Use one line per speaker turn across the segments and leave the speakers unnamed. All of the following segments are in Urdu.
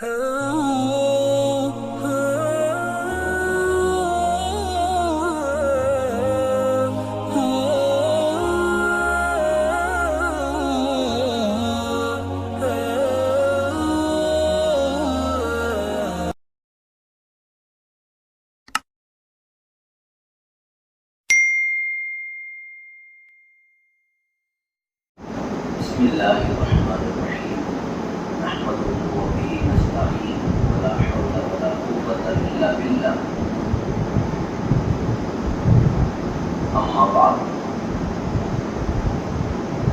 بسم الله الرحمن الرحيم نحمده وبه نستعين ولا حول ولا قوة إلا بالله أما بعد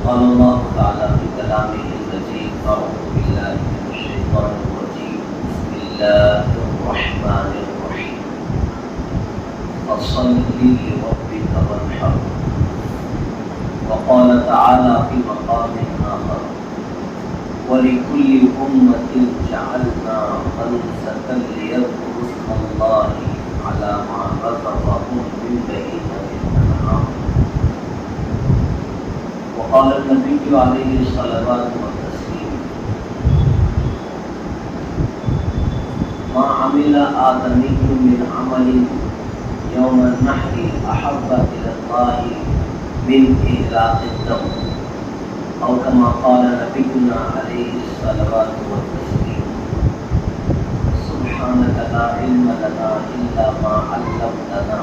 قال الله تعالى في كلامه المجيد أعوذ بالله من الشيطان الرجيم بسم الله الرحمن الرحيم فصل لربك وانحر وقال تعالى في مقام آخر ولكل أمة جعلنا منسكا ليذكروا اسم الله على ما رزقهم من بهيمة الأنعام وقال النبي عليه الصلاة والتسليم ما عمل آدمي من عمل يوم النحر أحب إلى الله من إهلاك الدم أو كما قال نبينا عليه الصلاة والتسليم سبحانك لا علم لنا إلا ما علمتنا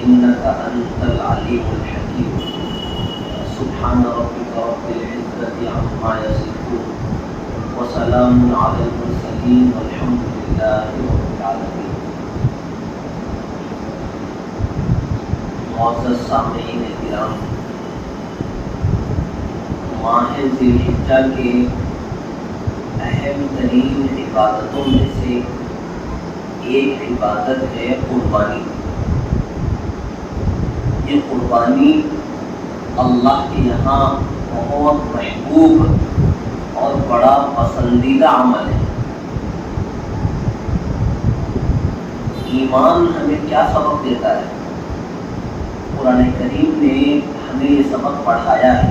إنك أنت العليم الحكيم سبحان ربك رب العزة عما يصفون وسلام على المرسلين والحمد لله رب العالمين. معزز سامعین کرام، ماہ ذی الحجہ کے اہم ترین عبادتوں میں سے ایک عبادت ہے قربانی. یہ قربانی اللہ کے یہاں بہت محبوب اور بڑا پسندیدہ عمل ہے. ایمان ہمیں کیا سبق دیتا ہے؟ قرآن کریم نے ہمیں یہ سبق پڑھایا ہے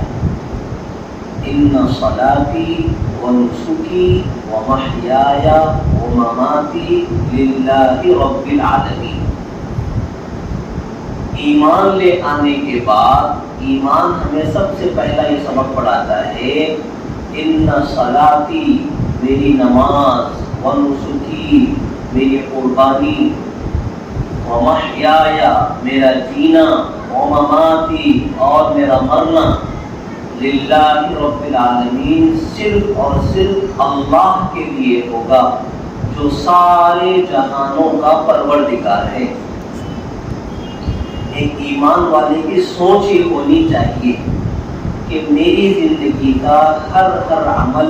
ان صلاتی ونسکی ومحیای ومماتی للہ رب العالمین. ایمان لے آنے کے بعد ایمان ہمیں سب سے پہلا یہ سبق پڑھاتا ہے ان صلاتی میری نماز ونسکی میری قربانی ومحیای میرا جینا ومماتی اور میرا مرنا للہ رب العالمین صرف اور صرف اللہ کے لیے ہوگا جو سارے جہانوں کا پروردگار ہے. ایک ایمان والے کی سوچ یہ ہونی چاہیے کہ میری زندگی کا ہر عمل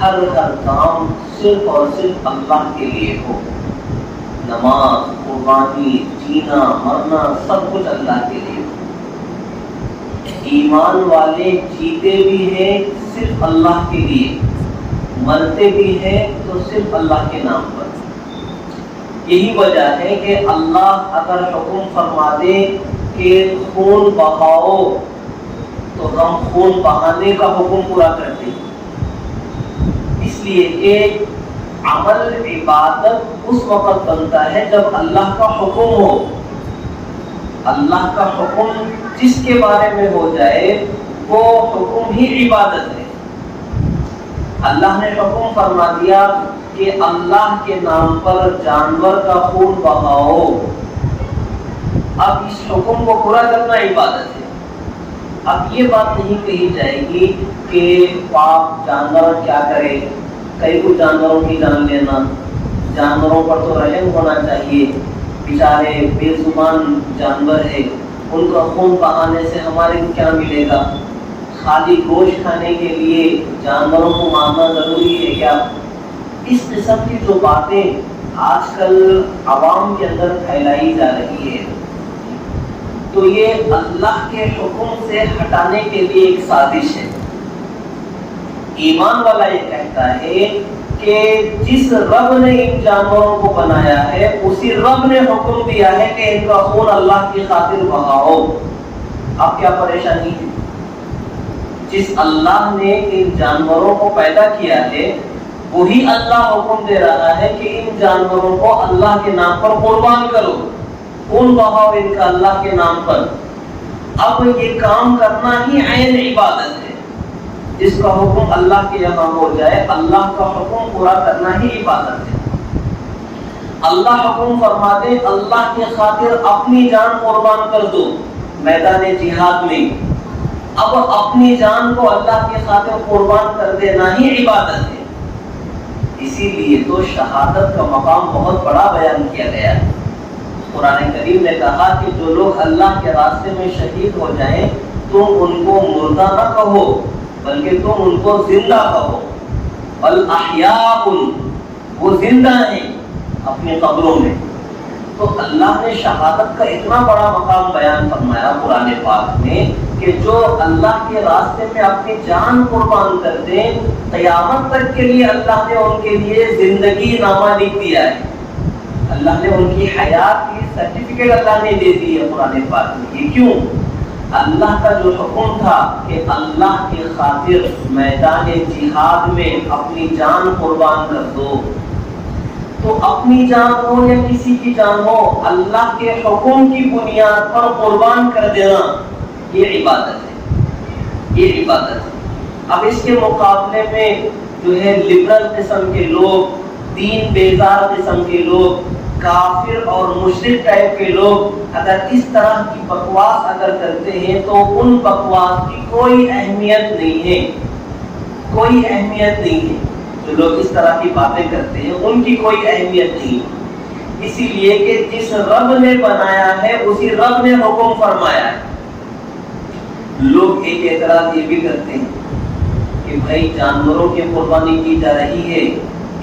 ہر کام صرف اور صرف اللہ کے لیے ہو. نماز، قربانی، جینا، مرنا سب کچھ اللہ کے لیے. ایمان والے جیتے بھی ہیں صرف اللہ کے لیے، مرتے بھی ہیں تو صرف اللہ کے نام پر. یہی وجہ ہے کہ اللہ اگر حکم فرما دے کہ خون بہاؤ تو ہم خون بہانے کا حکم پورا کرتے ہیں. اس لیے کہ عمل عبادت اس وقت بنتا ہے جب اللہ کا حکم ہو. اللہ کا حکم جس کے بارے میں ہو جائے وہ حکم ہی عبادت ہے. اللہ نے حکم فرما دیا کہ اللہ کے نام پر جانور کا خون بہاؤ. اب اس حکم کو پورا کرنا عبادت ہے. اب یہ بات نہیں کہی جائے گی کہ پاک جانور کیا کرے، کئی کچھ جانوروں کی جان لینا، جانوروں پر تو رحم ہونا چاہیے، بیچارے بے زبان جانور ہے، ان کا خون بہانے سے ہمارے کو کیا ملے گا؟ خالی گوشت کھانے کے لیے جانوروں کو مارنا ضروری ہے کیا؟ اس قسم کی جو باتیں آج کل عوام کے اندر پھیلائی جا رہی ہے تو یہ اللہ کے حکم سے ہٹانے کے لیے ایک سازش ہے. ایمان والا یہ کہتا ہے کہ جس رب نے ان جانوروں کو بنایا ہے اسی رب نے حکم دیا ہے کہ ان کا خون اللہ کی خاطر بہاؤ. اب کیا پریشانی ہے؟ جس اللہ نے ان جانوروں کو پیدا کیا ہے وہی اللہ حکم دے رہا ہے کہ ان جانوروں کو اللہ کے نام پر قربان کرو، خون بہاؤ ان کا اللہ کے نام پر۔ اب یہ کام کرنا ہی عین عبادت ہے، جس کا حکم اللہ کے یہاں ہو جائے، اللہ کا حکم پورا کرنا ہی عبادت ہے۔ اللہ حکم فرما دے اللہ کی خاطر اپنی جان قربان کر دو میدان جہاد میں، اب اپنی جان کو اللہ کی خاطر قربان کر دینا ہی عبادت ہے۔ اسی لیے تو شہادت کا مقام بہت بڑا بیان کیا گیا ہے۔ قرآن کریم نے کہا کہ جو لوگ اللہ کے راستے میں شہید ہو جائیں تم ان کو مردہ نہ کہو بلکہ تم ان کو زندہ کہو، بل احیاء، وہ زندہ ہیں اپنی قبروں میں۔ تو اللہ نے شہادت کا اتنا بڑا مقام بیان فرمایا قرآن پاک میں کہ جو اللہ کے راستے میں اپنی جان قربان کر دیں، قیامت تک کے لیے اللہ نے ان کے لیے زندگی نامہ لکھ دیا ہے، اللہ نے ان کی حیات کی سرٹیفکیٹ اللہ نے دے دی ہے قرآن پاک میں۔ یہ کیوں؟ اللہ کا جو حکم تھا کہ اللہ کی خاطر میدان جہاد میں اپنی جان قربان کر دو، تو اپنی جان ہو یا کسی کی جان ہو، اللہ کے حکم کی بنیاد پر قربان کر دینا یہ عبادت ہے، یہ عبادت ہے۔ اب اس کے مقابلے میں جو ہے لبرل قسم کے لوگ، دین بیزار قسم کے لوگ، کافر اور مشرک ٹائپ کے لوگ اگر اس طرح کی بکواس اگر کرتے ہیں تو ان بکواس کی کوئی اہمیت نہیں ہے، کوئی اہمیت نہیں ہے۔ جو لوگ اس طرح کی باتیں کرتے ہیں ان کی کوئی اہمیت نہیں ہے، اسی لیے کہ جس رب نے بنایا ہے اسی رب نے حکم فرمایا ہے۔ لوگ ایک اعتراض یہ بھی کرتے ہیں کہ بھائی جانوروں کی قربانی کی جا رہی ہے،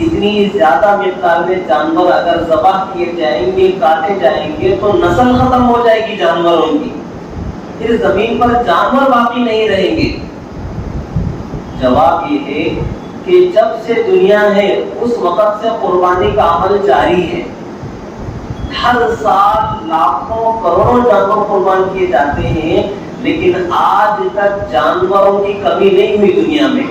اتنی زیادہ مقدار میں جانور اگر ذبح کیے جائیں گے، کاٹے جائیں گے تو نسل ختم ہو جائے گی جانوروں کی، پھر زمین پر جانور باقی نہیں رہیں گے۔ جواب یہ ہے کہ جب سے دنیا ہے اس وقت سے قربانی کا عمل جاری ہے، ہر سال لاکھوں کروڑوں جانور قربان کیے جاتے ہیں، لیکن آج تک جانوروں کی کمی نہیں ہوئی دنیا میں،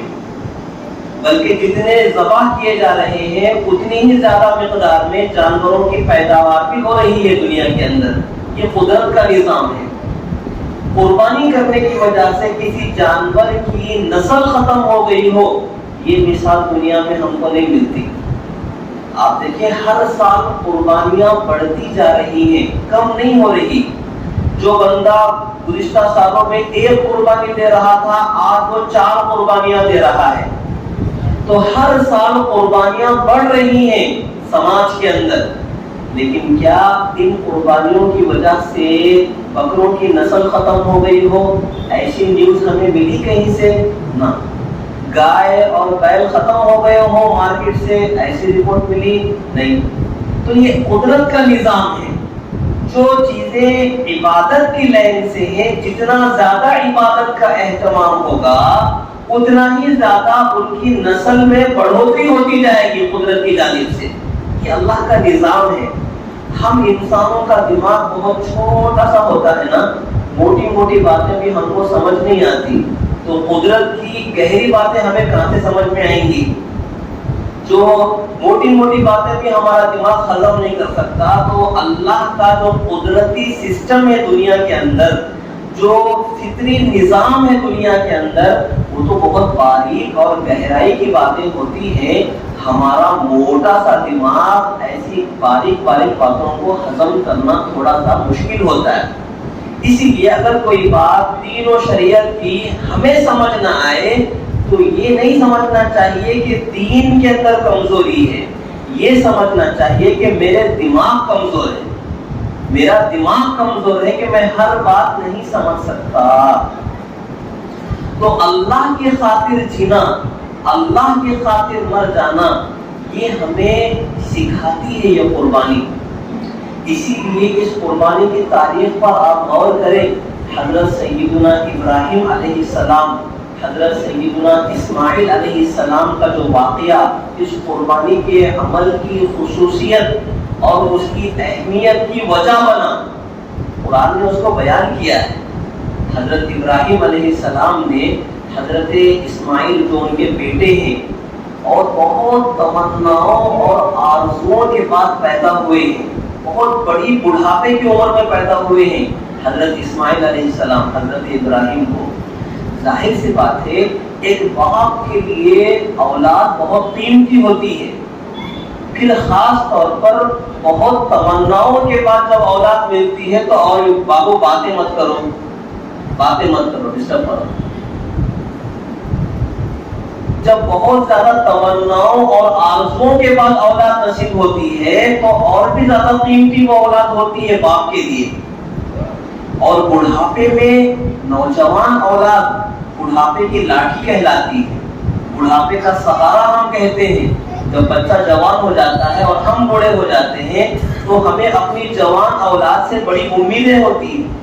بلکہ جتنے ذبح کیے جا رہے ہیں اتنی ہی زیادہ مقدار میں جانوروں کی پیداوار بھی ہو رہی ہے دنیا کے اندر۔ یہ قدرت کا نظام ہے۔ قربانی کرنے کی وجہ سے کسی جانور کی نسل ختم ہو گئی ہو، یہ مثال دنیا میں ہم کو نہیں ملتی۔ آپ دیکھیں ہر سال قربانیاں بڑھتی جا رہی ہیں، کم نہیں ہو رہی۔ جو بندہ گزشتہ سالوں میں 1 قربانی دے رہا تھا آج وہ 4 قربانیاں دے رہا ہے۔ تو ہر سال قربانیاں بڑھ رہی ہیں سماج کے اندر، لیکن کیا ان قربانیوں کی وجہ سے بکروں کی نسل ختم ہو گئی ہو؟ ایسی نیوز ہمیں ملی کہیں سے؟ نہ۔ گائے اور بیل ختم ہو گئے ہوں مارکیٹ سے، ایسی رپورٹ ملی نہیں۔ تو یہ قدرت کا نظام ہے۔ جو چیزیں عبادت کی لائن سے ہیں، جتنا زیادہ عبادت کا اہتمام ہوگا اتنا ہی زیادہ ان کی نسل میں بڑھوتری ہوتی جائے گی قدرت کی جانب سے۔ یہ اللہ کا نظام ہے۔ ہم انسانوں کا دماغ بہت چھوٹا سا ہوتا ہے نا، موٹی موٹی باتیں بھی ہم کو سمجھ نہیں آتی، تو قدرت کی گہری باتیں ہمیں کہاں سے سمجھ میں آئیں گی؟ جو موٹی موٹی باتیں بھی ہمارا دماغ ہضم نہیں کر سکتا، تو اللہ کا جو قدرتی سسٹم ہے دنیا کے اندر، جو فطری نظام ہے دنیا کے اندر، وہ تو بہت باریک اور گہرائی کی باتیں ہوتی ہیں۔ ہمارا موٹا سا دماغ ایسی باریک باریک باتوں کو ہضم کرنا تھوڑا سا مشکل ہوتا ہے۔ اسی لیے اگر کوئی بات دین و شریعت کی ہمیں سمجھ نہ آئے تو یہ نہیں سمجھنا چاہیے کہ دین کے اندر کمزوری ہے، یہ سمجھنا چاہیے کہ میرے دماغ کمزور ہے، میرا دماغ کمزور ہے کہ میں ہر بات نہیں سمجھ سکتا۔ تو اللہ کی خاطر جینا، اللہ کی خاطر مر جانا، یہ ہمیں سکھاتی ہے یہ قربانی۔ اسی لیے اس قربانی کی تاریخ پر آپ غور کریں۔ حضرت سیدنا ابراہیم علیہ السلام، حضرت سیدنا اسماعیل علیہ السلام کا جو واقعہ اس قربانی کے عمل کی خصوصیت اور اس کی اہمیت کی وجہ بنا، قرآن نے اس کو بیان کیا ہے۔ حضرت ابراہیم علیہ السلام نے حضرت اسماعیل جو ان کے بیٹے ہیں اور بہت تمناؤں اور آرزوؤں کے بعد پیدا ہوئے ہیں، بہت بڑی بڑھاپے کی عمر میں پیدا ہوئے ہیں حضرت اسماعیل علیہ السلام، حضرت ابراہیم کو۔ ظاہر سی بات ہے ایک باپ کے لیے اولاد بہت قیمتی ہوتی ہے، پھر خاص طور پر بہت تمناؤں کے بعد جب اولاد ملتی ہے تو اور بابو باتیں مت کرو ڈسٹرب کرو۔ جب بہت زیادہ تمناؤں اور آرزوؤں کے بعد اولاد نصیب ہوتی ہے تو اور بھی زیادہ قیمتی وہ اولاد ہوتی ہے باپ کے لیے۔ اور بڑھاپے میں نوجوان اولاد بڑھاپے کی لاٹھی کہلاتی ہے، بڑھاپے کا سہارا ہم کہتے ہیں۔ جب بچہ جوان ہو جاتا ہے اور ہم بوڑھے ہو جاتے ہیں تو ہمیں اپنی جوان اولاد سے بڑی امیدیں ہوتی ہیں۔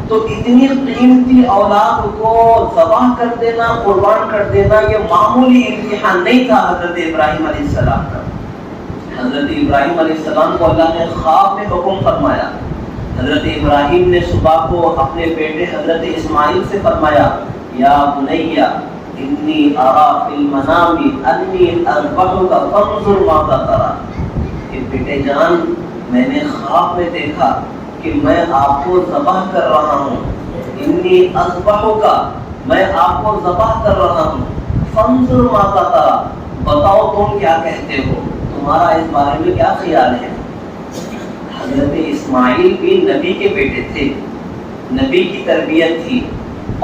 تو اتنی قیمتی اولاد کو ذبح کر دینا، قربان کر دینا، یہ معمولی امتحان نہیں تھا حضرت ابراہیم علیہ السلام کا۔ حضرت ابراہیم علیہ السلام کو اللہ نے خواب میں حکم فرمایا۔ حضرت ابراہیم نے صبح کو اپنے بیٹے حضرت اسماعیل سے فرمایا، یا بنیا انی ارا فی المنام انی اذبحک فانظر ماذا تری، کہ بیٹے جان میں نے خواب میں دیکھا کہ میں آپ کو ذبح کر رہا ہوں، انی اذبحک میں آپ کو ذبح کر رہا ہوں، فانظر ماذا تری بتاؤ تم کیا کہتے ہو، تمہارا اس بارے میں کیا خیال ہے۔ حضرت اسماعیل بھی نبی کے بیٹے تھے، نبی کی تربیت تھی،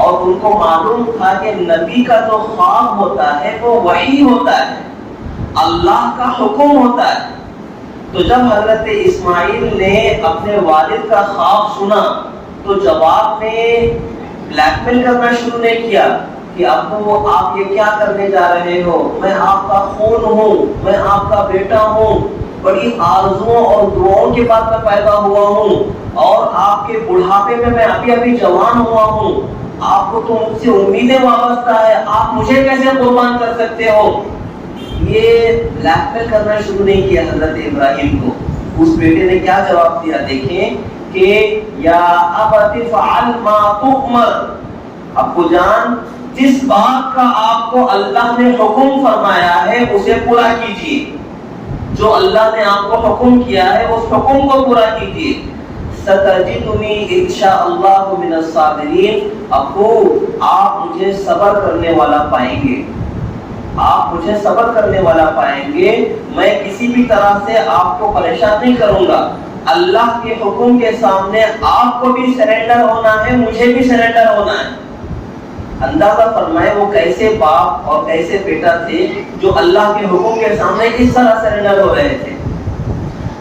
اور ان کو معلوم تھا کہ نبی کا جو خواب ہوتا ہے وہ وحی ہوتا ہے، اللہ کا حکم ہوتا ہے۔ تو جب حضرت اسماعیل نے اپنے والد کا خواب سنا تو جواب میں بلیک میل کرنا شروع نہیں کیا کہ ابو آپ یہ کیا کرنے جا رہے ہو، میں آپ کا خون ہوں، میں آپ کا بیٹا ہوں، بڑی آرزوؤں اور دعاؤں کے بعد میں پیدا ہوا ہوں، اور آپ کے بڑھاپے میں میں ابھی جوان ہوا ہوں، آپ کو تو مجھ سے امیدیں وابستہ ہے، آپ مجھے کیسے قربان کر سکتے ہو۔ یہ بلیک میل کرنا شروع نہیں کیا حضرت ابراہیم کو۔ اس بیٹے نے کیا جواب دیا دیکھیں کہ یا ابت فعل ما تؤمر، ابو جان جس بات کا آپ کو اللہ نے حکم فرمایا ہے اسے پورا کیجیے، جو اللہ نے آپ کو حکم کیا ہے اس حکم کو پورا کیجیے۔ ستجدنی انشاء اللہ من الصابرین، ابو آپ مجھے صبر کرنے والا پائیں گے، آپ مجھے صبر کرنے والا پائیں گے، میں کسی بھی طرح سے آپ کو پریشان نہیں کروں گا۔ اللہ کے حکم کے سامنے آپ کو بھی سرنڈر ہونا ہے، مجھے بھی سرنڈر ہونا ہے۔ اندازہ فرمائے وہ کیسے باپ اور کیسے بیٹا تھے جو اللہ کے حکم کے سامنے اس طرح سرنڈر ہو رہے تھے۔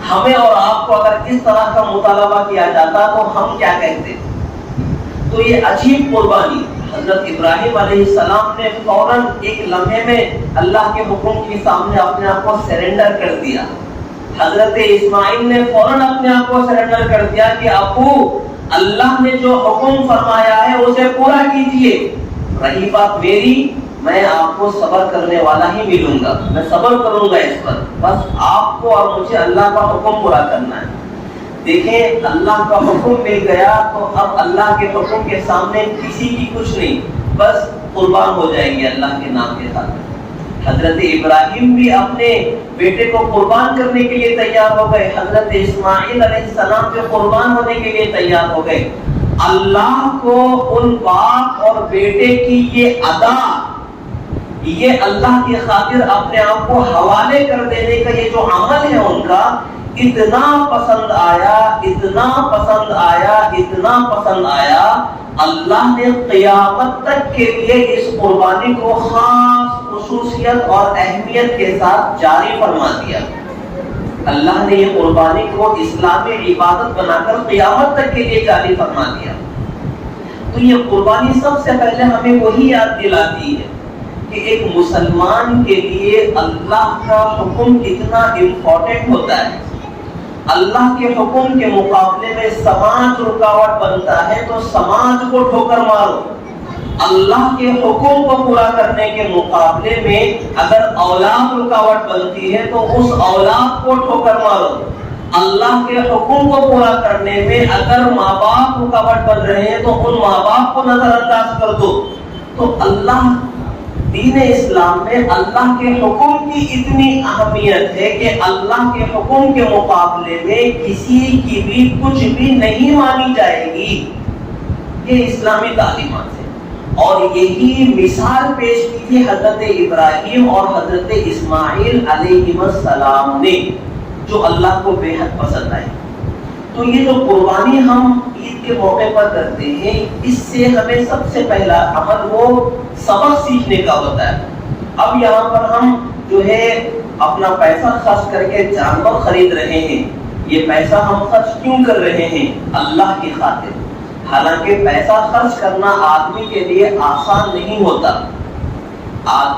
ہمیں اور آپ کو اگر اس طرح کا مطالبہ کیا جاتا تو ہم کیا کہتے؟ تو یہ عجیب قربانی، حضرت ابراہیم علیہ السلام نے فوراً ایک لمحے میں اللہ کے حکم کے سامنے اپنے آپ کو سرنڈر کر دیا۔ حضرت اسماعیل نے فوراً اپنے آپ کو سرنڈر کر دیا کہ ابو اللہ نے جو حکم فرمایا ہے اسے پورا کیجیے، رہی بات میری میں آپ کو صبر کرنے والا ہی ملوں گا، میں صبر کروں گا اس پر، بس آپ کو اور مجھے اللہ کا حکم پورا کرنا ہے۔ دیکھیں اللہ کا حکم مل گیا تو اب اللہ کے حکم کے سامنے کسی کی کچھ نہیں، بس قربان ہو جائیں گے اللہ کے نام کے ساتھ۔ حضرت ابراہیم بھی اپنے بیٹے کو قربان کرنے کے لیے تیار ہو گئے، حضرت اسماعیل علیہ السلام کے قربان ہونے کے لیے تیار ہو گئے۔ اللہ کو ان باپ اور بیٹے کی یہ ادا، یہ اللہ کی خاطر اپنے آپ کو حوالے کر دینے کا یہ جو عمل ہے ان کا اتنا پسند آیا، اتنا پسند آیا، اتنا پسند آیا، اللہ نے قیامت تک کے لیے اس قربانی کو خاص خصوصیت اور اہمیت کے ساتھ جاری فرما دیا۔ اللہ نے یہ قربانی کو اسلامی عبادت بنا کر قیامت تک کے لیے جاری فرما دیا۔ تو یہ قربانی سب سے پہلے ہمیں وہی یاد دلاتی ہے کہ ایک مسلمان کے لیے اللہ کا حکم کتنا امپورٹنٹ ہوتا ہے۔ اللہ کے حکم کے مقابلے میں سماج رکاوٹ بنتا ہے تو سماج کو ٹھوکر مارو۔ اللہ کے حکم کو پورا کرنے کے مقابلے میں اگر اولاد رکاوٹ بنتی ہے تو اس اولاد کو ٹھوکر مارو۔ اللہ کے حکم کو پورا کرنے میں اگر ماں باپ رکاوٹ بن رہے ہیں تو ان ماں باپ کو نظر انداز کر دو۔ تو اللہ دین اسلام میں اللہ کے حکم کی اتنی اہمیت ہے کہ اللہ کے حکم کے مقابلے میں کسی کی بھی کچھ بھی نہیں مانی جائے گی. یہ اسلامی تعلیمات ہے. اور یہی مثال پیش کی تھی حضرت ابراہیم اور حضرت اسماعیل علیہ السلام نے، جو اللہ کو بے حد پسند آئی. تو یہ جو قربانی ہم عید کے موقع پر کرتے ہیں، اس سے ہمیں سب سے پہلا عمل وہ سبق سیکھنے کا ہوتا ہے. اب یہاں پر ہم جو ہے اپنا پیسہ خرچ کر کے جانور خرید رہے ہیں. یہ پیسہ ہم خرچ کیوں کر رہے ہیں؟ اللہ کی خاطر. حالانکہ پیسہ خرچ کرنا آدمی کے لیے آسان نہیں ہوتا.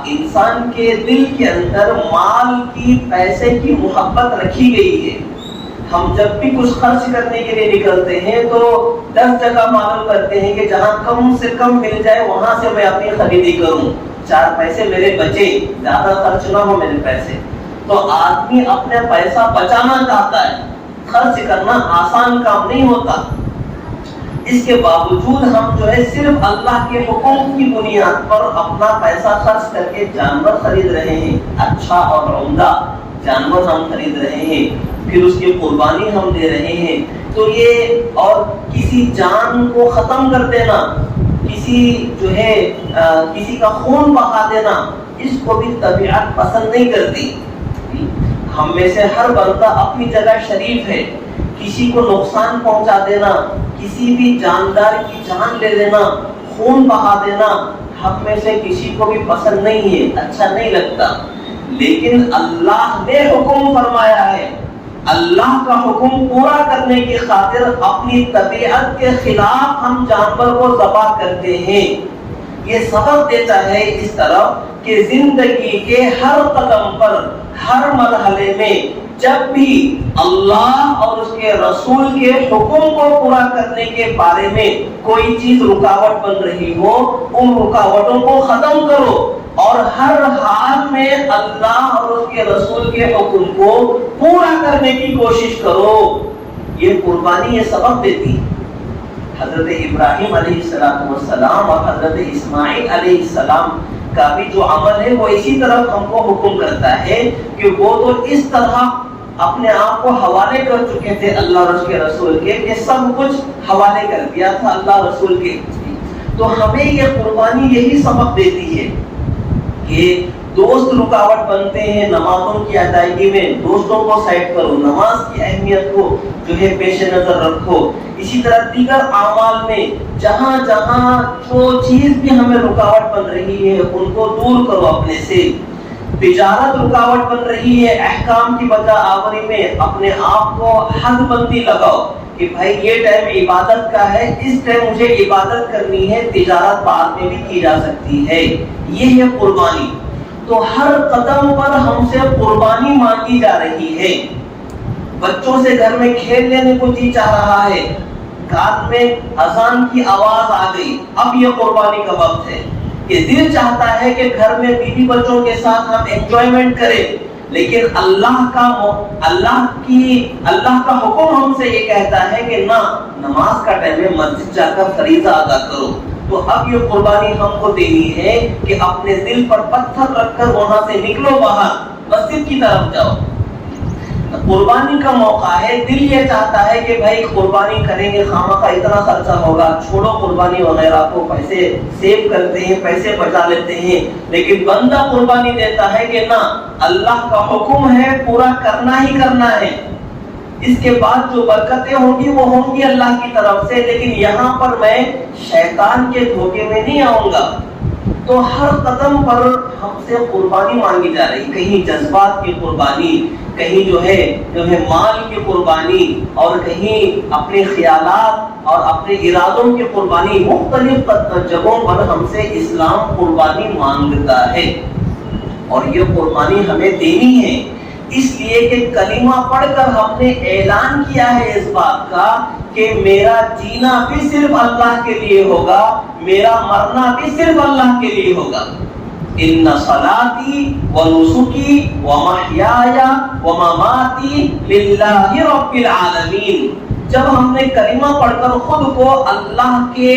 انسان کے دل کے اندر مال کی، پیسے کی محبت رکھی گئی ہے. ہم جب بھی کچھ خرچ کرنے کے لیے نکلتے ہیں تو 10 جگہ معلوم کرتے ہیں کہ جہاں کم سے کم مل جائے وہاں سے میں اپنی خریدی کروں، 4 پیسے میرے بچے، زیادہ خرچ نہ ہو میرے پیسے. تو آدمی اپنا پیسہ بچانا چاہتا ہے. خرچ کرنا آسان کام نہیں ہوتا. اس کے باوجود ہم جو ہے صرف اللہ کے حکم کی بنیاد پر اپنا پیسہ خرچ کر کے جانور خرید رہے ہیں. اچھا اور عمدہ جانور ہم خرید رہے ہیں، پھر اس کی قربانی ہم دے رہے ہیں. تو یہ اور کسی جان کو ختم کر دینا، کسی جو ہے کسی کا خون بہا دینا، اس کو بھی طبیعت پسند نہیں کرتی. ہم میں سے ہر بندہ اپنی جگہ شریف ہے. کسی کو نقصان پہنچا دینا، کسی بھی جاندار کی جان لے لینا، خون بہا دینا ہم میں سے کسی کو بھی پسند نہیں ہے، اچھا نہیں لگتا. لیکن اللہ نے حکم فرمایا ہے، اللہ کا حکم پورا کرنے کی خاطر اپنی طبیعت کے خلاف ہم جانور کو ذبح کرتے ہیں. یہ سبق دیتا ہے اس طرف کہ زندگی کے ہر قدم پر، ہر مرحلے میں جب بھی اللہ اور اس کے رسول کے حکم کو پورا کرنے کے بارے میں کوئی چیز رکاوٹ بن رہی ہو، ان رکاوٹوں کو ختم کرو اور ہر حال میں اللہ اور اس کے رسول کے حکم کو پورا کرنے کی کوشش کرو. یہ قربانی یہ سبق دیتی. حضرت ابراہیم علیہ السلام اور حضرت اسماعیل علیہ السلام کا بھی جو عمل ہے وہ اسی طرف ہم کو حکم کرتا ہے کہ وہ تو اس طرح اپنے آپ کو حوالے کر چکے تھے اللہ اور اس کے رسول کے کہ سب کچھ حوالے کر دیا تھا اللہ رسول کے. تو ہمیں یہ قربانی یہی سبق دیتی ہے کہ دوست رکاوٹ بنتے ہیں نمازوں کی ادائیگی میں، دوستوں کو سائڈ کرو، نماز کی اہمیت کو جو ہے پیش نظر رکھو. اسی طرح دیگر اعمال میں جہاں جہاں جو چیز بھی ہمیں رکاوٹ بن رہی ہے ان کو دور کرو اپنے سے. تجارت رکاوٹ بن رہی ہے، احکام کی بجا آوری میں اپنے آپ کو حد بندی لگاؤ کہ بھائی یہ ٹائم عبادت کا ہے، اس ٹائم مجھے عبادت کرنی ہے، تجارت بعد میں بھی کی جا سکتی ہے. یہ ہے قربانی. تو ہر قدم پر ہم سے قربانی مانگی جا رہی ہے. بچوں سے گھر میں کھیل لینے کو جی چاہ رہا ہے، کان میں اذان کی آواز آ گئی، اب یہ قربانی کا وقت ہے کہ دل چاہتا ہے کہ گھر میں بیوی بچوں کے ساتھ ہم انجوائمنٹ کریں. لیکن اللہ کا حکم ہم سے یہ کہتا ہے کہ نہ، نماز کا ٹائم ہے، مسجد جا کر فریضہ ادا کرو. تو اب یہ قربانی ہم کو دینی ہے کہ اپنے دل پر پتھر رکھ کر وہاں سے نکلو، باہر مسجد کی طرف جاؤ. قربانی کا موقع ہے، دل یہ چاہتا ہے کہ بھائی قربانی کریں گے، خامخواہ اتنا خرچہ ہوگا، چھوڑو قربانی وغیرہ کو، پیسے سیو کرتے ہیں، پیسے بچا لیتے ہیں. لیکن بندہ قربانی دیتا ہے کہ نہ، اللہ کا حکم ہے، پورا کرنا ہی کرنا ہے. اس کے بعد جو برکتیں ہوں گی وہ ہوں گی اللہ کی طرف سے، لیکن یہاں پر میں شیطان کے دھوکے میں نہیں آؤں گا. تو ہر قدم پر ہم سے قربانی مانگی جا رہی، کہیں جذبات کی قربانی، کہیں جو ہے مال کی قربانی، اور کہیں اپنے خیالات اور اپنے ارادوں کی قربانی. مختلف جگہوں پر ہم سے اسلام قربانی مانگتا ہے اور یہ قربانی ہمیں دینی ہے. اس لیے کہ کلمہ پڑھ کر ہم نے اعلان کیا ہے اس بات کا کہ میرا جینا بھی صرف اللہ کے لیے ہوگا، میرا مرنا بھی صرف اللہ کے لیے ہوگا. ان صلاتی و نسکی و محیایا و مماتی للہ رب العالمین. جب ہم نے کلمہ پڑھ کر خود کو اللہ کے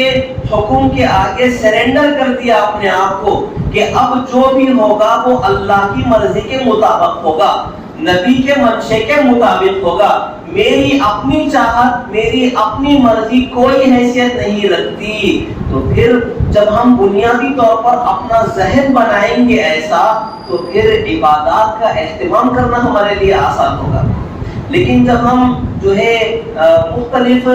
حکم کے آگے سرنڈر کر دیا اپنے آپ کو کہ اب جو بھی ہوگا وہ اللہ کی مرضی کے مطابق ہوگا، نبی کے منشے کے مطابق ہوگا، میری اپنی چاہت میری اپنی مرضی کوئی حیثیت نہیں رکھتی، تو پھر جب ہم بنیادی طور پر اپنا ذہن بنائیں گے ایسا تو پھر عبادات کا اہتمام کرنا ہمارے لیے آسان ہوگا۔ لیکن جب ہم جو ہے مختلف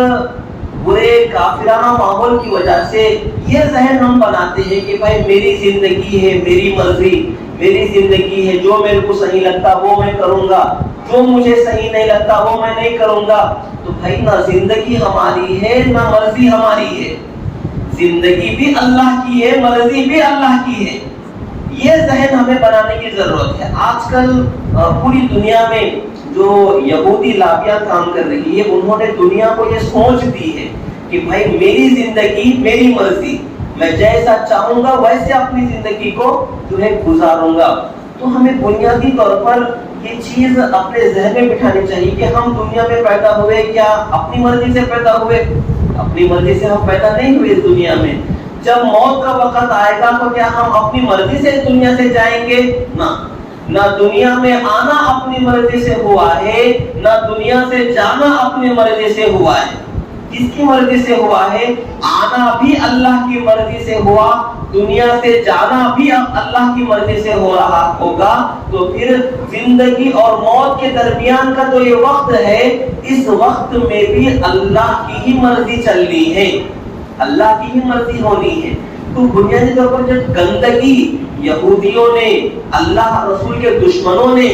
برے کافرانہ ماحول کی وجہ سے یہ ذہن ہم بناتے ہیں کہ بھائی میری زندگی ہے، میری مرضی، میری زندگی ہے، جو میرے کو صحیح لگتا وہ میں کروں گا، جو مجھے صحیح نہیں لگتا وہ میں نہیں کروں گا، تو بھائی نہ زندگی ہماری ہے نہ مرضی ہماری ہے، زندگی بھی اللہ کی ہے، مرضی بھی اللہ کی ہے۔ یہ ذہن ہمیں بنانے کی ضرورت ہے۔ آج کل پوری دنیا میں جو یہودی لابیاں کام کر رہی ہے، انہوں نے دنیا کو یہ سوچ دی ہے کہ بھائی میری زندگی میری مرضی، میں جیسا چاہوں گا ویسے اپنی زندگی کو جو ہے گزاروں گا۔ تو ہمیں بنیادی طور پر یہ چیز اپنے ذہن میں بٹھانی چاہیے کہ ہم دنیا میں پیدا ہوئے کیا اپنی مرضی سے پیدا ہوئے؟ اپنی مرضی سے ہم پیدا نہیں ہوئے اس دنیا میں۔ جب موت کا وقت آئے گا تو کیا ہم اپنی مرضی سے اس دنیا سے جائیں گے؟ نہ دنیا میں آنا اپنی مرضی سے ہوا ہے، نہ دنیا سے جانا اپنی مرضی سے ہوا ہے۔ کس کی مرضی سے ہوا ہے؟ آنا بھی اللہ کی مرضی سے ہوا، دنیا سے جانا بھی اللہ کی مرضی سے ہو رہا ہوگا۔ تو پھر زندگی اور موت کے درمیان کا جو یہ وقت ہے، اس وقت میں بھی اللہ کی ہی مرضی چلنی ہے، اللہ کی ہی مرضی ہونی ہے۔ تو بنیادی طور پر جو گندگی یہودیوں نے، اللہ رسول کے دشمنوں نے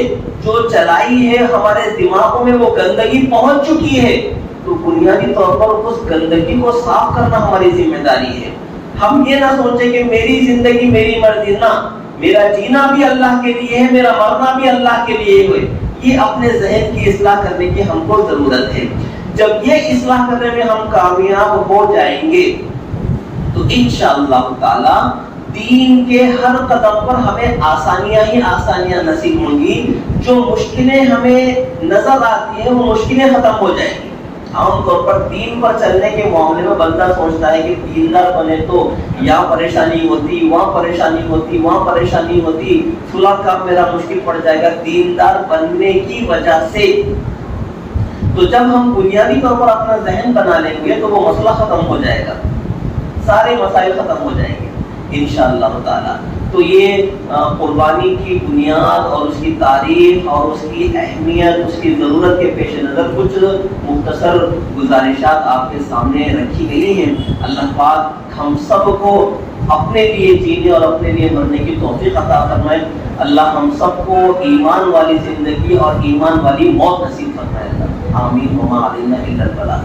جو چلائی ہے ہمارے دماغوں میں، وہ گندگی پہنچ چکی ہے، تو بنیادی طور پر اس گندگی کو صاف کرنا ہماری ذمہ داری ہے۔ ہم یہ نہ سوچیں کہ میری زندگی میری مرضی، نہ، میرا جینا بھی اللہ کے لیے ہے، میرا مرنا بھی اللہ کے لیے ہے۔ یہ اپنے ذہن کی اصلاح کرنے کی ہم کو ضرورت ہے۔ جب یہ اصلاح کرنے میں ہم کامیاب ہو جائیں گے تو انشاءاللہ تعالی دین کے ہر قدم پر ہمیں آسانیاں ہی آسانیاں نصیب ہوں گی۔ جو مشکلیں ہمیں نظر آتی ہیں وہ مشکلیں ختم ہو جائیں گی۔ عام طور پر دین پر چلنے کے معاملے میں بندہ سوچتا ہے کہ دیندار بنے تو یہاں پریشانی ہوتی، وہاں پریشانی ہوتی، وہاں پریشانی ہوتی، صلح کام میرا مشکل پڑ جائے گا دیندار بننے کی وجہ سے۔ تو جب ہم بنیادی طور پر اپنا ذہن بنا لیں گے تو وہ مسئلہ ختم ہو جائے گا، سارے مسائل ختم ہو جائیں گے انشاءاللہ تعالی۔ تو یہ قربانی کی بنیاد اور اس کی تاریخ اور اس کی اہمیت، اس کی ضرورت کے پیش نظر کچھ مختصر گزارشات آپ کے سامنے رکھی گئی ہیں۔ اللہ پاک ہم سب کو اپنے لیے جینے اور اپنے لیے مرنے کی توفیق عطا فرمائے۔ اللہ ہم سب کو ایمان والی زندگی اور ایمان والی موت نصیب فرمائے۔ آمین۔ وما علینا الا البلاغ۔